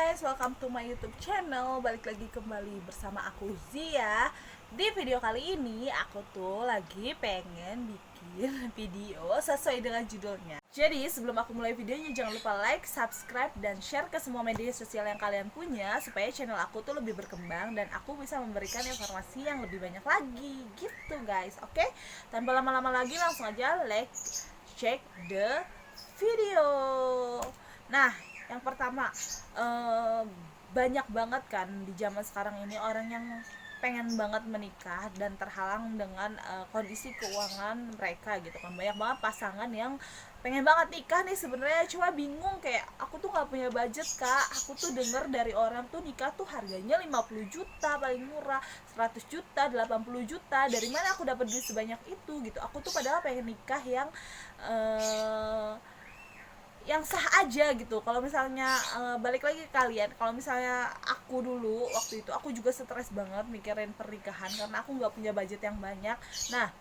guys, welcome to my YouTube channel. Balik lagi kembali bersama aku Zia. Di video kali ini aku tuh lagi pengen bikin video sesuai dengan judulnya. Jadi sebelum aku mulai videonya, jangan lupa like, subscribe, dan share ke semua media sosial yang kalian punya, supaya channel aku tuh lebih berkembang dan aku bisa memberikan informasi yang lebih banyak lagi gitu guys. Oke, tanpa lama-lama lagi langsung aja let's check the video. Nah, yang pertama, banyak banget kan di zaman sekarang ini orang yang pengen banget menikah dan terhalang dengan kondisi keuangan mereka gitu kan. Banyak banget pasangan yang pengen banget nikah nih sebenarnya, cuma bingung kayak aku tuh nggak punya budget kak. Aku tuh denger dari orang tuh nikah tuh harganya 50 juta paling murah, 100 juta, 80 juta. Dari mana aku dapat duit sebanyak itu gitu. Aku tuh padahal pengen nikah yang sah aja gitu. Kalau misalnya balik lagi ke kalian, kalau misalnya aku dulu waktu itu aku juga stres banget mikirin pernikahan karena aku nggak punya budget yang banyak. Nah,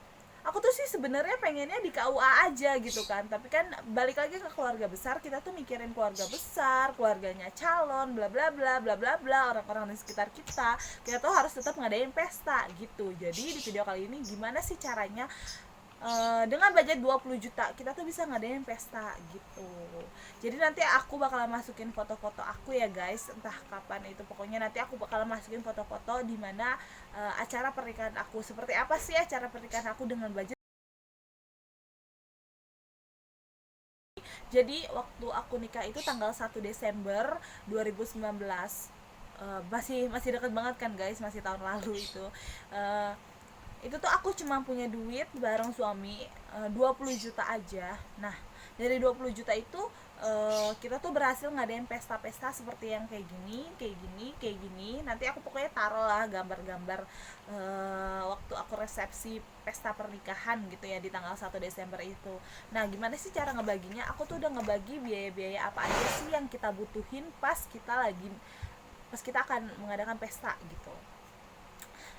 aku tuh sih sebenarnya pengennya di KUA aja gitu kan, tapi kan balik lagi ke keluarga besar, kita tuh mikirin keluarga besar, keluarganya calon, bla bla bla bla bla bla, orang-orang di sekitar kita tuh harus tetap ngadain pesta gitu. Jadi di video kali ini gimana sih caranya dengan budget 20 juta kita tuh bisa ngadain pesta gitu. Jadi nanti aku bakalan masukin foto-foto aku ya guys, entah kapan itu, pokoknya nanti aku bakalan masukin foto-foto di mana acara pernikahan aku. Seperti apa sih acara pernikahan aku dengan budget. Jadi waktu aku nikah itu tanggal 1 Desember 2019. Masih deket banget kan guys, masih tahun lalu itu. Itu tuh aku cuma punya duit bareng suami 20 juta aja. Nah, dari 20 juta itu kita tuh berhasil ngadain pesta-pesta seperti yang kayak gini, kayak gini, kayak gini. Nanti aku pokoknya taruh lah gambar-gambar waktu aku resepsi pesta pernikahan gitu ya di tanggal 1 Desember itu. Nah, gimana sih cara ngebaginya? Aku tuh udah ngebagi biaya-biaya apa aja sih yang kita butuhin pas kita akan mengadakan pesta gitu.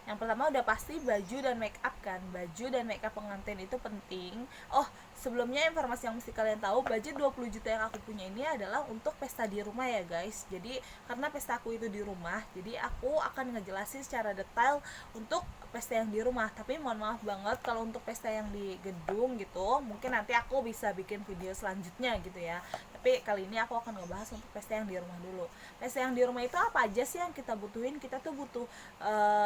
Yang pertama udah pasti baju dan make up kan. Baju dan make up pengantin itu penting. Oh, sebelumnya informasi yang mesti kalian tahu, budget 20 juta yang aku punya ini adalah untuk pesta di rumah ya guys. Jadi karena pesta aku itu di rumah, jadi aku akan ngejelasin secara detail untuk pesta yang di rumah. Tapi mohon maaf banget kalau untuk pesta yang di gedung gitu, mungkin nanti aku bisa bikin video selanjutnya gitu ya. Tapi kali ini aku akan ngebahas untuk pesta yang di rumah dulu. Pesta yang di rumah itu apa aja sih yang kita butuhin? Kita tuh butuh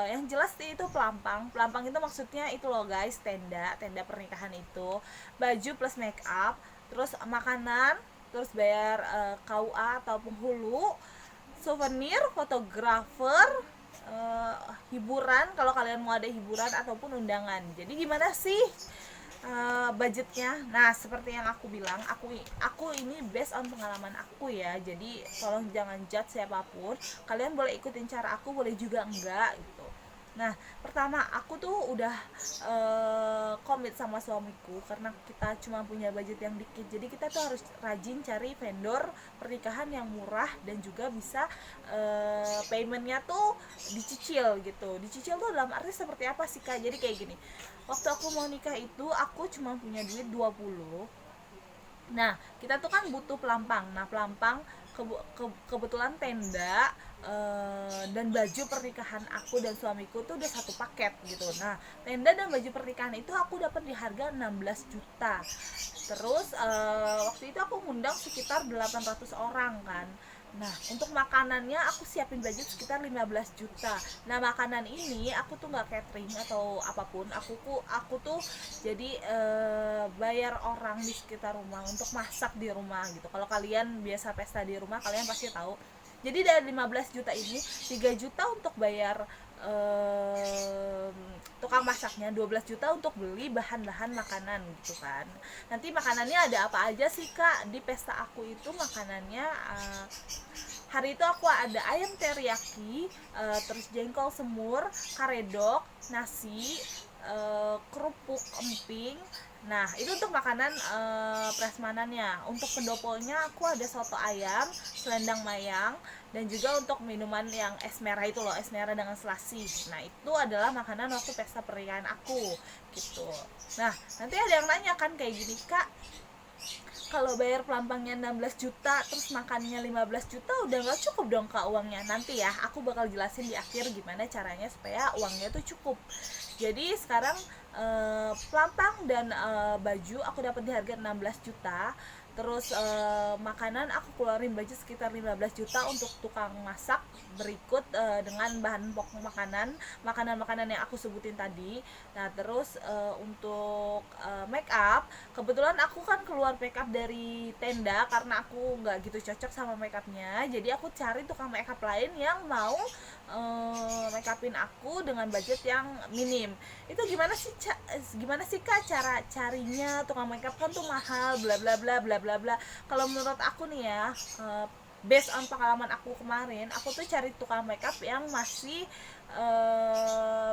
yang jelas itu pelampang. Pelampang itu maksudnya itu loh guys, tenda pernikahan itu, baju plus make up, terus makanan, terus bayar KUA atau penghulu, souvenir, fotografer, hiburan kalau kalian mau ada hiburan ataupun undangan. Jadi gimana sih budgetnya? Nah, seperti yang aku bilang, aku ini based on pengalaman aku ya. Jadi tolong jangan judge siapapun. Kalian boleh ikutin cara aku, boleh juga enggak gitu. Nah, pertama aku tuh udah komit sama suamiku karena kita cuma punya budget yang dikit. Jadi kita tuh harus rajin cari vendor pernikahan yang murah dan juga bisa paymentnya tuh dicicil gitu. Dicicil tuh dalam arti seperti apa sih kak? Jadi kayak gini, waktu aku mau nikah itu aku cuma punya duit 20. Nah, kita tuh kan butuh pelampang. Nah, pelampang kebetulan tenda dan baju pernikahan aku dan suamiku tuh udah satu paket gitu. Nah, tenda dan baju pernikahan itu aku dapat di harga 16 juta. Terus waktu itu aku ngundang sekitar 800 orang kan. Nah, untuk makanannya aku siapin budget sekitar 15 juta. Nah, makanan ini aku tuh nggak catering atau apapun. Aku tuh jadi bayar orang di sekitar rumah untuk masak di rumah gitu. Kalau kalian biasa pesta di rumah, kalian pasti tahu. Jadi dari 15 juta ini 3 juta untuk bayar tukang masaknya, 12 juta untuk beli bahan-bahan makanan gitu kan. Nanti makanannya ada apa aja sih kak di pesta aku itu? Makanannya hari itu aku ada ayam teriyaki, terus jengkol semur, karedok, nasi, kerupuk emping. Nah, itu untuk makanan prasmanannya. Untuk pendopolnya aku ada soto ayam, selendang mayang, dan juga untuk minuman yang es merah itu loh, es merah dengan selasi. Nah, itu adalah makanan waktu pesta pernikahan aku gitu. Nah, nanti ada yang nanya kan kayak gini, kak, kalau bayar pelampangnya 16 juta terus makannya 15 juta udah nggak cukup dong kak uangnya. Nanti ya aku bakal jelasin di akhir gimana caranya supaya uangnya tuh cukup. Jadi sekarang pelampang dan baju aku dapat di harga 16 juta. Terus makanan aku keluarin budget sekitar 15 juta untuk tukang masak berikut dengan bahan pokok makanan yang aku sebutin tadi. Nah terus untuk make up, kebetulan aku kan keluar make up dari tenda karena aku nggak gitu cocok sama make upnya. Jadi aku cari tukang make up lain yang mau make upin aku dengan budget yang minim. Itu gimana sih kak cara carinya? Tukang make up kan tuh mahal, bla bla bla bla bla bla. Kalau menurut aku nih ya, based on pengalaman aku kemarin, aku tuh cari tukang makeup yang masih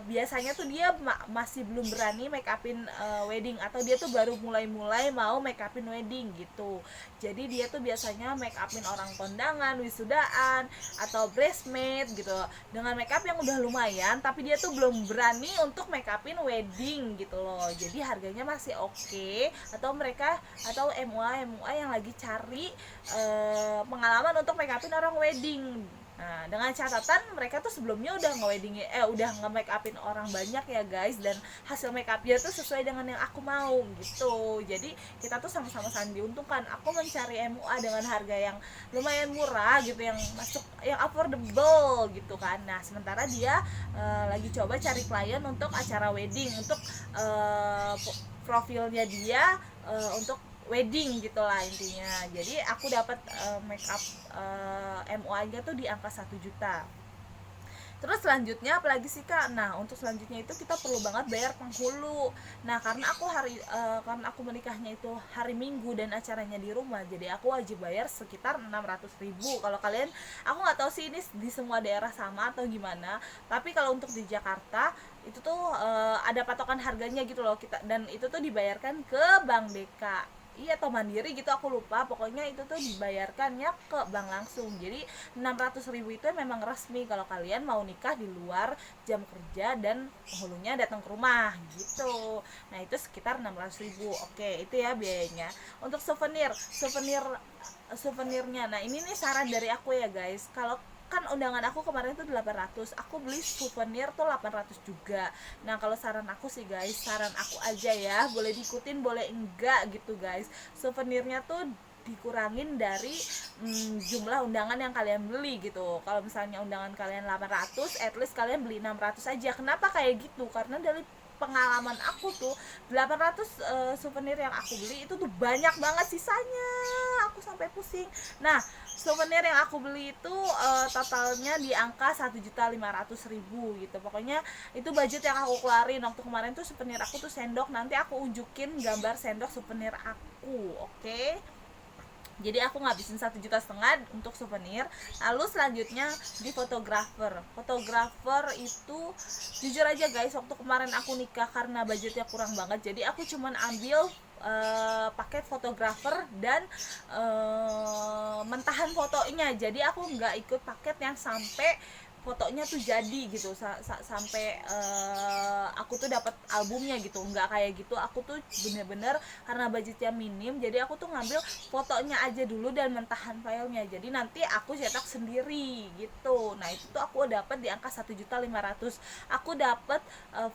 biasanya tuh dia masih belum berani make upin wedding, atau dia tuh baru mulai mau make upin wedding gitu. Jadi dia tuh biasanya make upin orang kondangan, wisudaan, atau bridesmaid gitu, dengan make up yang udah lumayan, tapi dia tuh belum berani untuk make upin wedding gitu loh. Jadi harganya masih oke. Atau mereka atau MUA yang lagi cari pengalaman untuk make upin orang wedding. Nah, dengan catatan mereka tuh sebelumnya udah nge-make upin orang banyak ya guys, dan hasil make upnya tuh sesuai dengan yang aku mau gitu. Jadi kita tuh sama-sama saling diuntungkan. Aku mencari MUA dengan harga yang lumayan murah gitu, yang masuk yang affordable gitu kan. Nah, sementara dia lagi coba cari klien untuk acara wedding, untuk profilnya dia untuk wedding gitulah intinya. Jadi aku dapat make up MUA-nya tuh di angka 1 juta. Terus selanjutnya apalagi sih kak? Nah untuk selanjutnya itu kita perlu banget bayar penghulu. Nah karena aku menikahnya itu hari Minggu dan acaranya di rumah, jadi aku wajib bayar sekitar 600.000. Kalau kalian, aku nggak tahu sih ini di semua daerah sama atau gimana, tapi kalau untuk di Jakarta itu tuh ada patokan harganya gitu loh kita, dan itu tuh dibayarkan ke Bank BK atau Mandiri gitu, aku lupa. Pokoknya itu tuh dibayarkannya ke bank langsung. Jadi 600.000 itu memang resmi kalau kalian mau nikah di luar jam kerja dan penghulunya datang ke rumah gitu. Nah itu sekitar 600.000. Oke, itu ya biayanya. Untuk souvenirnya, nah ini nih saran dari aku ya guys. Kalau kan undangan aku kemarin tuh 800, aku beli souvenir tuh 800 juga. Nah kalau saran aku sih guys, saran aku aja ya, boleh diikutin boleh enggak gitu guys, souvenirnya tuh dikurangin dari jumlah undangan yang kalian beli gitu. Kalau misalnya undangan kalian 800, at least kalian beli 600 aja. Kenapa kayak gitu? Karena dari pengalaman aku tuh 800 souvenir yang aku beli itu tuh banyak banget sisanya, aku sampai pusing. Nah souvenir yang aku beli itu totalnya di angka 1.500.000 gitu. Pokoknya itu budget yang aku keluarin waktu kemarin tuh. Souvenir aku tuh sendok, nanti aku unjukin gambar sendok souvenir aku, oke? Jadi aku ngabisin 1,5 juta untuk souvenir. Lalu selanjutnya di fotografer itu jujur aja guys, waktu kemarin aku nikah karena budgetnya kurang banget, jadi aku cuman ambil paket fotografer dan mentahan fotonya. Jadi aku nggak ikut paket yang sampai fotonya tuh jadi gitu, sampai aku tuh dapat albumnya gitu, nggak kayak gitu. Aku tuh bener-bener karena budgetnya minim, jadi aku tuh ngambil fotonya aja dulu dan mentahan filenya, jadi nanti aku cetak sendiri gitu. Nah itu tuh aku dapat di angka 1.500.000. Aku dapat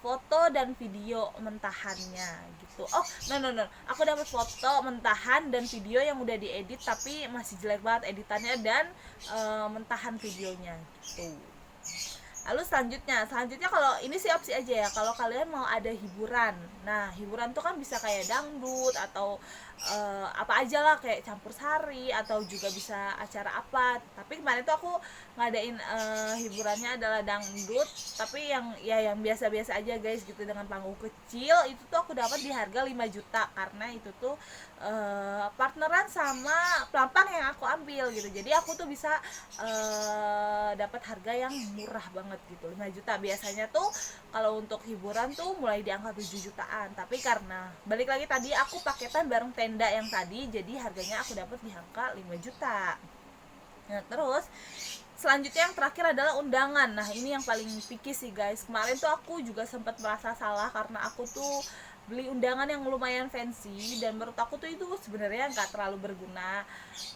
foto dan video mentahannya gitu. No, aku dapat foto mentahan dan video yang udah diedit tapi masih jelek banget editannya, dan mentahan videonya gitu. Lalu selanjutnya kalau ini sih opsi aja ya, kalau kalian mau ada hiburan. Nah hiburan tuh kan bisa kayak dangdut atau apa aja lah, kayak campur sari, atau juga bisa acara apa. Tapi kemarin tuh aku ngadain hiburannya adalah dangdut, tapi yang biasa-biasa aja guys gitu, dengan panggung kecil. Itu tuh aku dapat di harga 5 juta karena itu tuh partneran sama pelampang yang aku ambil gitu. Jadi aku tuh bisa dapat harga yang murah banget gitu, 5 juta. Biasanya tuh kalau untuk hiburan tuh mulai di angka 7 jutaan, tapi karena balik lagi tadi aku paketan bareng tenda yang tadi, jadi harganya aku dapat di angka 5 juta. Nah terus selanjutnya yang terakhir adalah undangan. Nah ini yang paling picky sih guys. Kemarin tuh aku juga sempat merasa salah karena aku tuh beli undangan yang lumayan fancy, dan menurut aku tuh itu sebenarnya nggak terlalu berguna.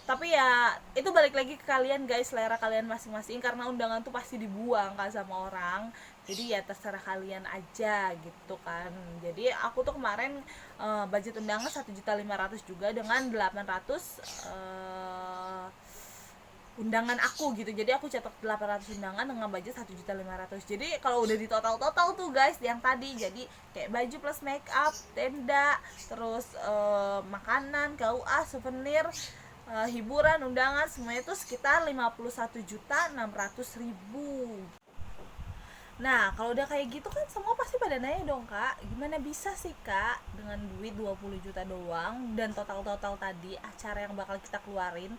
Tapi ya itu balik lagi ke kalian guys, selera kalian masing-masing, karena undangan tuh pasti dibuang kan sama orang. Jadi ya terserah kalian aja gitu kan. Jadi aku tuh kemarin budget undangan 1.500.000 juga, dengan 800 undangan aku gitu. Jadi aku cetak 800 undangan dengan budget 1.500.000. Jadi kalau udah di total tuh guys yang tadi, jadi kayak baju plus make up, tenda, terus makanan, KUA, souvenir, hiburan, undangan, semuanya itu sekitar 51.600.000. Nah, kalau udah kayak gitu kan semua pasti pada nanya dong, Kak, gimana bisa sih, Kak, dengan duit 20 juta doang dan total-total tadi acara yang bakal kita keluarin,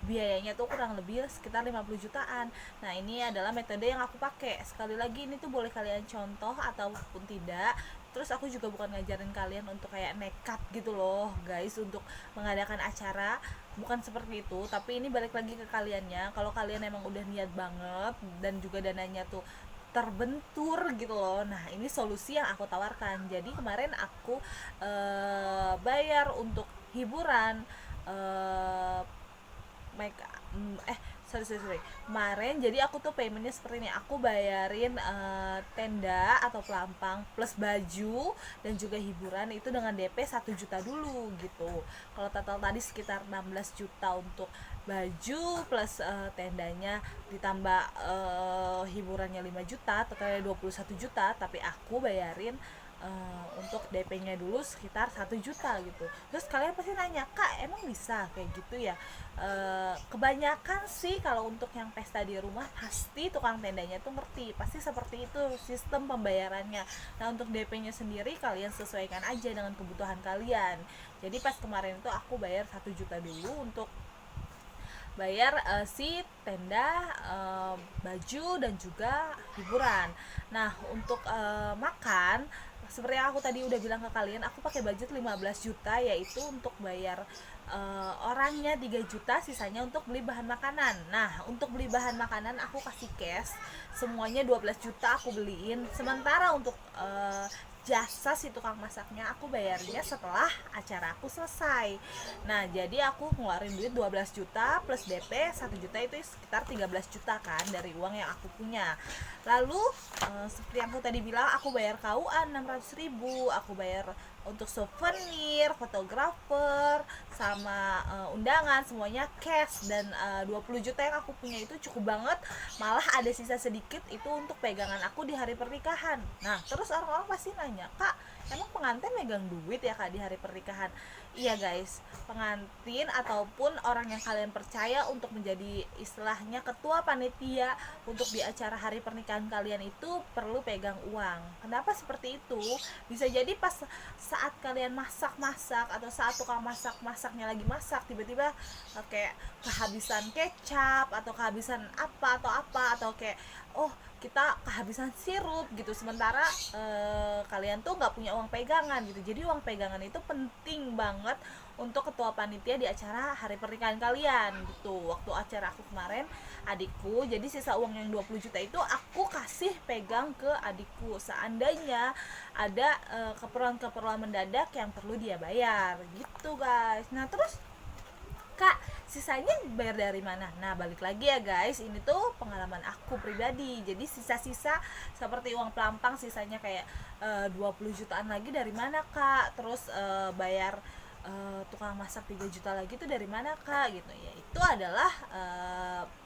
biayanya tuh kurang lebih sekitar 50 jutaan. Nah, ini adalah metode yang aku pakai. Sekali lagi ini tuh boleh kalian contoh ataupun tidak. Terus aku juga bukan ngajarin kalian untuk kayak nekat gitu loh, guys, untuk mengadakan acara. Bukan seperti itu, tapi ini balik lagi ke kaliannya. Kalau kalian emang udah niat banget dan juga dananya tuh terbentur gitu loh. Nah, ini solusi yang aku tawarkan. Jadi kemarin aku bayar untuk hiburan, make sorry. Kemarin jadi aku tuh paymentnya seperti ini. Aku bayarin tenda atau pelampang plus baju dan juga hiburan itu dengan DP 1 juta dulu gitu. Kalau total tadi sekitar 16 juta untuk baju plus tendanya, ditambah hiburannya 5 juta, totalnya 21 juta. Tapi aku bayarin untuk DP-nya dulu sekitar 1 juta gitu. Terus kalian pasti nanya, Kak, emang bisa kayak gitu ya? Kebanyakan sih kalau untuk yang pesta di rumah pasti tukang tendanya tuh ngerti, pasti seperti itu sistem pembayarannya. Nah, untuk DP-nya sendiri kalian sesuaikan aja dengan kebutuhan kalian. Jadi pas kemarin tuh aku bayar 1 juta dulu untuk bayar si tenda, baju dan juga hiburan. Nah, untuk makan, seperti yang aku tadi udah bilang ke kalian, aku pakai budget 15 juta, yaitu untuk bayar orangnya 3 juta, sisanya untuk beli bahan makanan. Nah, untuk beli bahan makanan aku kasih cash, semuanya 12 juta aku beliin. Sementara untuk jasa si tukang masaknya aku bayarnya setelah acara aku selesai. Nah, jadi aku ngeluarin duit 12 juta plus DP 1 juta, itu sekitar 13 juta kan dari uang yang aku punya. Lalu seperti yang aku tadi bilang, aku bayar KUA 600.000, aku bayar untuk souvenir, fotografer, sama undangan, semuanya cash. Dan 20 juta yang aku punya itu cukup banget, malah ada sisa sedikit itu untuk pegangan aku di hari pernikahan. Nah, terus orang-orang pasti nanya, Kak, emang pengantin megang duit ya, Kak, di hari pernikahan? Iya guys, pengantin ataupun orang yang kalian percaya untuk menjadi istilahnya ketua panitia untuk di acara hari pernikahan kalian itu perlu pegang uang. Kenapa seperti itu? Bisa jadi pas saat kalian masak-masak atau saat tukang masak-masaknya lagi masak, tiba-tiba kayak kehabisan kecap atau kehabisan apa atau kayak kita kehabisan sirup gitu, sementara kalian tuh nggak punya uang pegangan gitu. Jadi uang pegangan itu penting banget untuk ketua panitia di acara hari pernikahan kalian gitu. Waktu acara aku kemarin, adikku, jadi sisa uang yang 20 juta itu aku kasih pegang ke adikku seandainya ada keperluan-keperluan mendadak yang perlu dia bayar gitu guys. Nah, terus, Kak, sisanya bayar dari mana? Nah, balik lagi ya guys, ini tuh pengalaman aku pribadi. Jadi sisa-sisa seperti uang pelampang, sisanya kayak 20 jutaan lagi dari mana, Kak? Terus bayar tukang masak 3 juta lagi tuh dari mana, Kak? Gitu ya. Itu adalah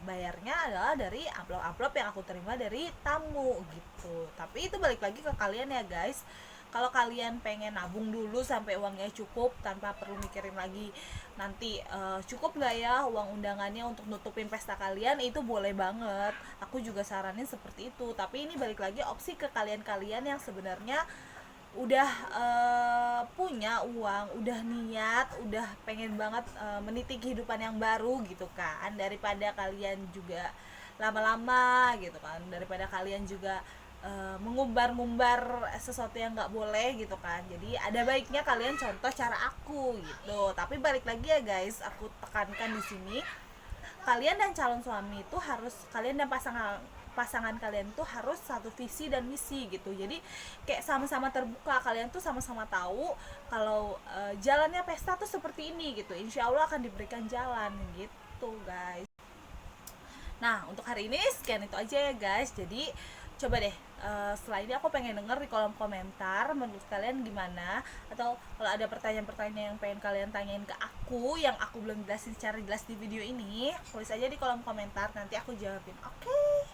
bayarnya adalah dari amplop-amplop yang aku terima dari tamu gitu. Tapi itu balik lagi ke kalian ya guys. Kalau kalian pengen nabung dulu sampai uangnya cukup tanpa perlu mikirin lagi nanti cukup nggak ya uang undangannya untuk nutupin pesta kalian, itu boleh banget. Aku juga saranin seperti itu. Tapi ini balik lagi opsi ke kalian-kalian yang sebenarnya udah punya uang, udah niat, udah pengen banget meniti kehidupan yang baru gitu kan, daripada kalian juga lama-lama gitu kan, daripada kalian juga mengumbar-ngumbar sesuatu yang nggak boleh gitu kan. Jadi ada baiknya kalian contoh cara aku gitu. Tapi balik lagi ya guys, aku tekankan di sini, kalian dan calon suami itu harus, kalian dan pasangan pasangan kalian tuh harus satu visi dan misi gitu. Jadi kayak sama-sama terbuka, kalian tuh sama-sama tahu kalau jalannya pesta tuh seperti ini gitu. Insya Allah akan diberikan jalan gitu guys. Nah untuk hari ini sekian itu aja ya guys. Jadi coba deh setelah ini aku pengen denger di kolom komentar menurut kalian gimana, atau kalau ada pertanyaan-pertanyaan yang pengen kalian tanyain ke aku yang aku belum jelasin secara jelas di video ini, tulis aja di kolom komentar, nanti aku jawabin. Oke.